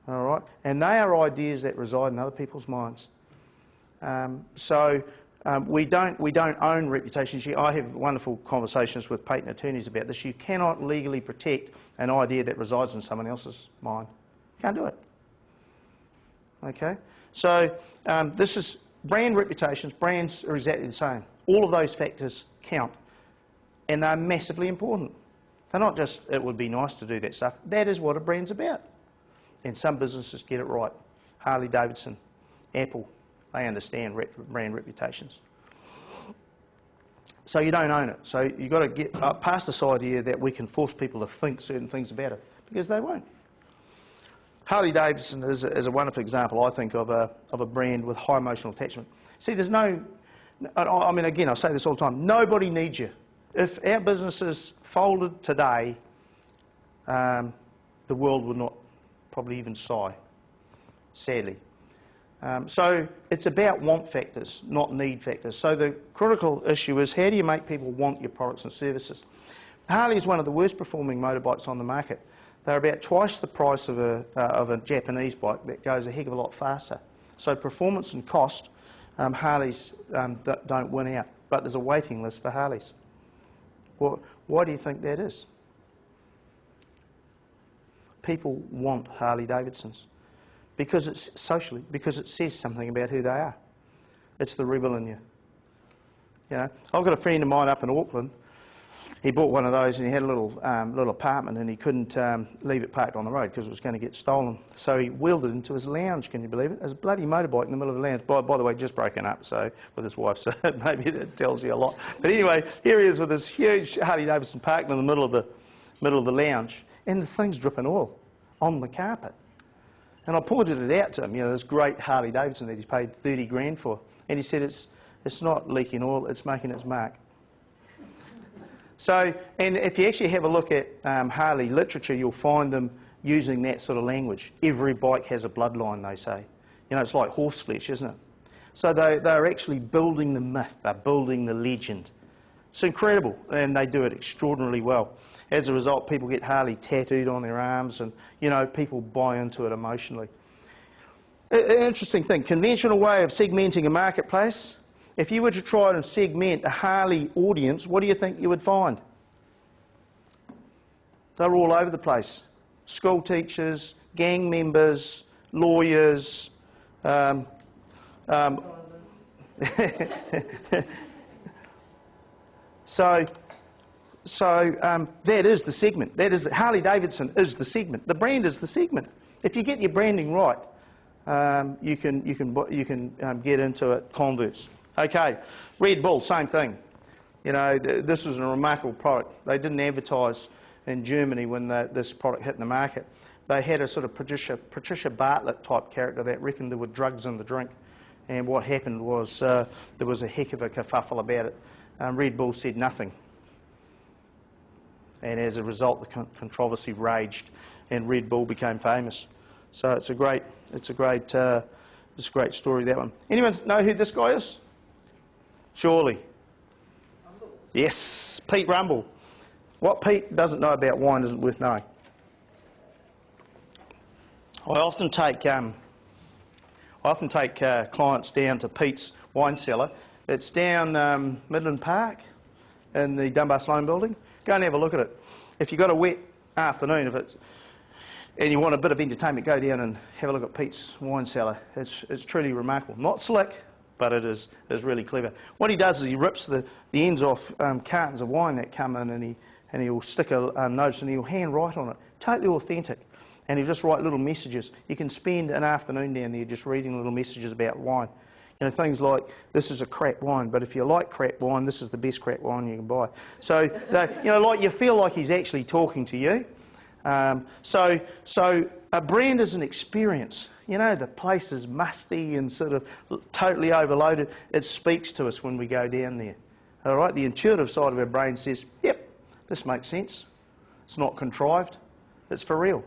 all right? And they are ideas that reside in other people's minds. We don't own reputations. I have wonderful conversations with patent attorneys about this. You cannot legally protect an idea that resides in someone else's mind. You can't do it. Okay? So this is brand reputations. Brands are exactly the same. All of those factors count, and they're massively important. They're not just, it would be nice to do that stuff. That is what a brand's about. And some businesses get it right. Harley Davidson, Apple, they understand brand reputations. So you don't own it. So you've got to get past this idea that we can force people to think certain things about it, because they won't. Harley Davidson is a wonderful example, I think, of a brand with high emotional attachment. See, there's no, I mean, again, I say this all the time, nobody needs you. If our businesses folded today, the world would not probably even sigh, sadly. So it's about want factors, not need factors. So the critical issue is, how do you make people want your products and services? Harley is one of the worst performing motorbikes on the market. They're about twice the price of a Japanese bike that goes a heck of a lot faster. So performance and cost, Harleys don't win out. But there's a waiting list for Harleys. Well, why do you think that is? People want Harley Davidsons because it's socially, because it says something about who they are. It's the rebel in you. You know, I've got a friend of mine up in Auckland. He bought one of those and he had a little apartment, and he couldn't leave it parked on the road because it was going to get stolen. So he wheeled it into his lounge, can you believe it? It was a bloody motorbike in the middle of the lounge. By the way, just broken up, so with his wife, so maybe that tells you a lot. But anyway, here he is with this huge Harley Davidson parked in the middle of the lounge, and the thing's dripping oil on the carpet. And I pointed it out to him, you know, this great Harley Davidson that he's paid 30 grand for. And he said, it's not leaking oil, it's making its mark. So, and if you actually have a look at Harley literature, you'll find them using that sort of language. Every bike has a bloodline, they say. You know, it's like horseflesh, isn't it? So they're actually building the myth, they're building the legend. It's incredible, and they do it extraordinarily well. As a result, people get Harley tattooed on their arms, and, you know, people buy into it emotionally. An interesting thing, conventional way of segmenting a marketplace. If you were to try and segment a Harley audience, what do you think you would find? They're all over the place. School teachers, gang members, lawyers. So that is the segment. That is, Harley Davidson is the segment. The brand is the segment. If you get your branding right, you can get into it converts. Okay, Red Bull, same thing. You know, this was a remarkable product. They didn't advertise in Germany when this product hit the market. They had a sort of Patricia Bartlett type character that reckoned there were drugs in the drink. And what happened was there was a heck of a kerfuffle about it. Red Bull said nothing. And as a result, the controversy raged, and Red Bull became famous. So it's a great story, that one. Anyone know who this guy is? Surely. Yes, Pete Rumble. What Pete doesn't know about wine isn't worth knowing. I often take clients down to Pete's wine cellar. It's down Midland Park in the Dunbar Sloan building. Go and have a look at it. If you've got a wet afternoon, and you want a bit of entertainment, go down and have a look at Pete's wine cellar. It's truly remarkable. Not slick, but it is really clever. What he does is he rips the ends off cartons of wine that come in, and he'll stick a notice, and he'll hand write on it. Totally authentic. And he'll just write little messages. You can spend an afternoon down there just reading little messages about wine. You know, things like, this is a crap wine, but if you like crap wine, this is the best crap wine you can buy. So, you know, like, you feel like he's actually talking to you. So a brand is an experience. You know, the place is musty and sort of totally overloaded. It speaks to us when we go down there. All right, the intuitive side of our brain says, yep, this makes sense. It's not contrived. It's for real.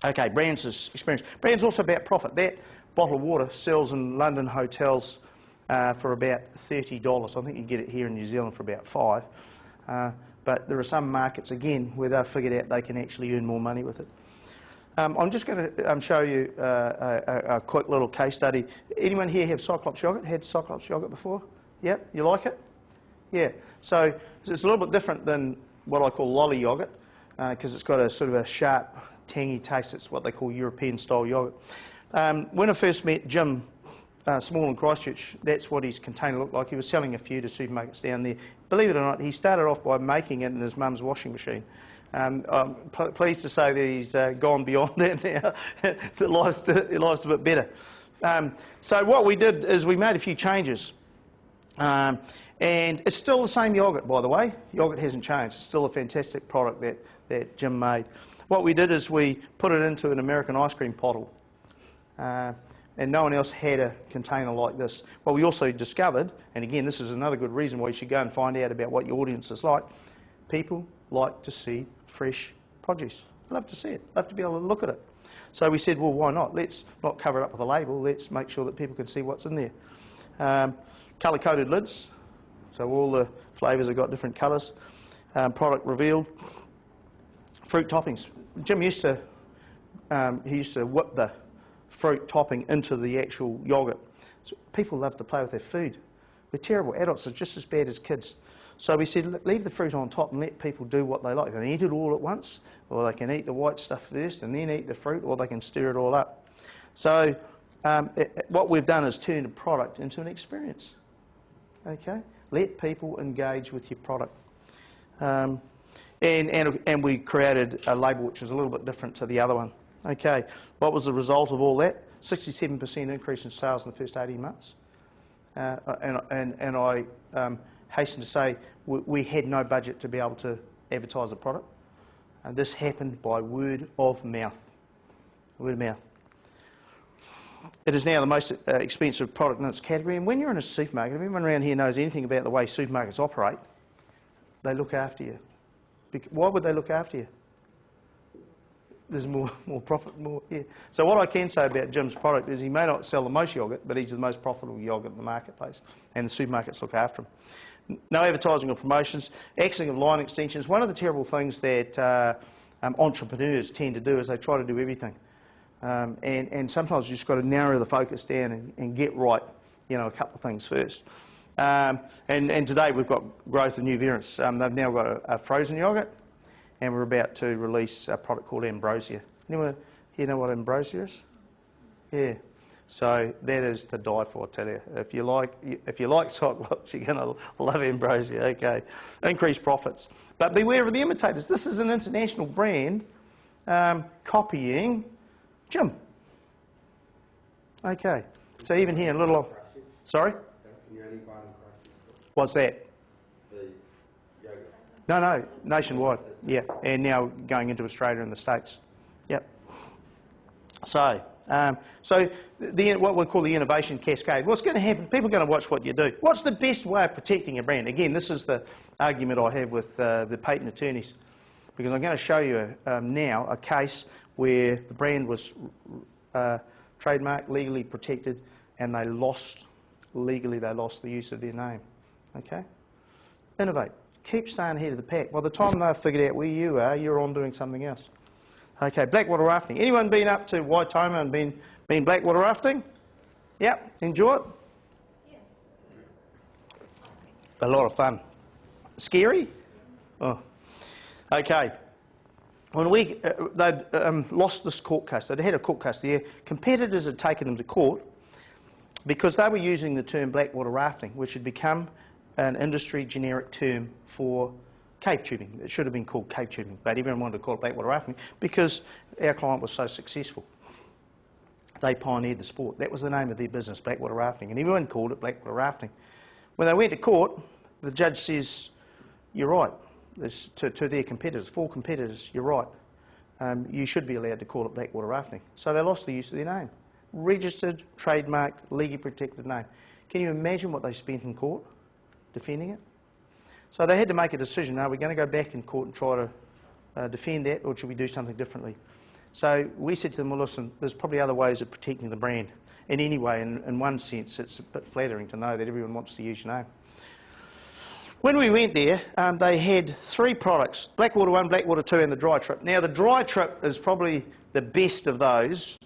Okay, brands is experience. Brands also about profit. That bottle of water sells in London hotels for about $30. I think you can get it here in New Zealand for about $5. But there are some markets, again, where they've figured out they can actually earn more money with it. I'm just going to show you a quick little case study. Anyone here have Cyclops yogurt? Had Cyclops yogurt before? Yep, you like it? Yeah. So it's a little bit different than what I call lolly yogurt because it's got a sort of a sharp, tangy taste. It's what they call European-style yogurt. When I first met Jim Small in Christchurch, that's what his container looked like. He was selling a few to supermarkets down there. Believe it or not, he started off by making it in his mum's washing machine. I'm pleased to say that he's gone beyond that now. Life's a bit better. So what we did is we made a few changes. And it's still the same yogurt, by the way. Yogurt hasn't changed. It's still a fantastic product that Jim made. What we did is we put it into an American ice cream bottle. And no one else had a container like this. What we also discovered, and again, this is another good reason why you should go and find out about what your audience is like, people like to see fresh produce. Love to see it. Love to be able to look at it. So we said, well, why not? Let's not cover it up with a label. Let's make sure that people can see what's in there. Colour-coded lids. So all the flavours have got different colours. Product revealed. Fruit toppings. Jim used to whip the fruit topping into the actual yogurt. So people love to play with their food. We're terrible. Adults are just as bad as kids. So we said, leave the fruit on top and let people do what they like. They can eat it all at once, or they can eat the white stuff first and then eat the fruit, or they can stir it all up. So what we've done is turned a product into an experience. Okay? Let people engage with your product. And we created a label which is a little bit different to the other one. Okay, what was the result of all that? 67% increase in sales in the first 18 months. And I hasten to say we had no budget to be able to advertise the product. And this happened by word of mouth. Word of mouth. It is now the most expensive product in its category. And when you're in a supermarket, if anyone around here knows anything about the way supermarkets operate, they look after you. Why would they look after you? There's more profit, more, yeah. So what I can say about Jim's product is he may not sell the most yogurt, but he's the most profitable yogurt in the marketplace, and the supermarkets look after him. No advertising or promotions. Axing of line extensions. One of the terrible things that entrepreneurs tend to do is they try to do everything. And sometimes you've just got to narrow the focus down and get right, you know, a couple of things first. And today we've got growth of new variants. They've now got a frozen yogurt, and we're about to release a product called Ambrosia. Anyone here know what Ambrosia is? Yeah. So that is to die for, I tell you. If you like Cyclops, you're going to love Ambrosia. Okay. Increased profits. But beware of the imitators. This is an international brand copying Jim. Okay. So even here, a little... Sorry? What's that? No, nationwide. Yeah, and now going into Australia and the States. Yep. So what we call the innovation cascade. What's going to happen? People are going to watch what you do. What's the best way of protecting a brand? Again, this is the argument I have with the patent attorneys, because I'm going to show you now a case where the brand was trademarked, legally protected, and they lost the use of their name. Okay? Innovate. Keep staying ahead of the pack. By the time they've figured out where you are, you're on doing something else. Okay, blackwater rafting. Anyone been up to Waitoma and been blackwater rafting? Yep, enjoy it? Yeah. A lot of fun. Scary? Oh. Okay. When they'd lost this court case, they'd had a court case there. Competitors had taken them to court because they were using the term blackwater rafting, which had become an industry generic term for cave tubing. It should have been called cave tubing, but everyone wanted to call it blackwater rafting because our client was so successful. They pioneered the sport. That was the name of their business, blackwater rafting, and everyone called it blackwater rafting. When they went to court, the judge says, you're right, to their competitors, 4 competitors, you're right. You should be allowed to call it blackwater rafting. So they lost the use of their name. Registered, trademarked, legally protected name. Can you imagine what they spent in court defending it? So they had to make a decision. Are we going to go back in court and try to defend that, or should we do something differently? So we said to them, well, listen, there's probably other ways of protecting the brand. And anyway, in one sense, it's a bit flattering to know that everyone wants to use your name. When we went there, they had 3 products, Blackwater 1, Blackwater 2 and the Dry Trip. Now, the Dry Trip is probably the best of those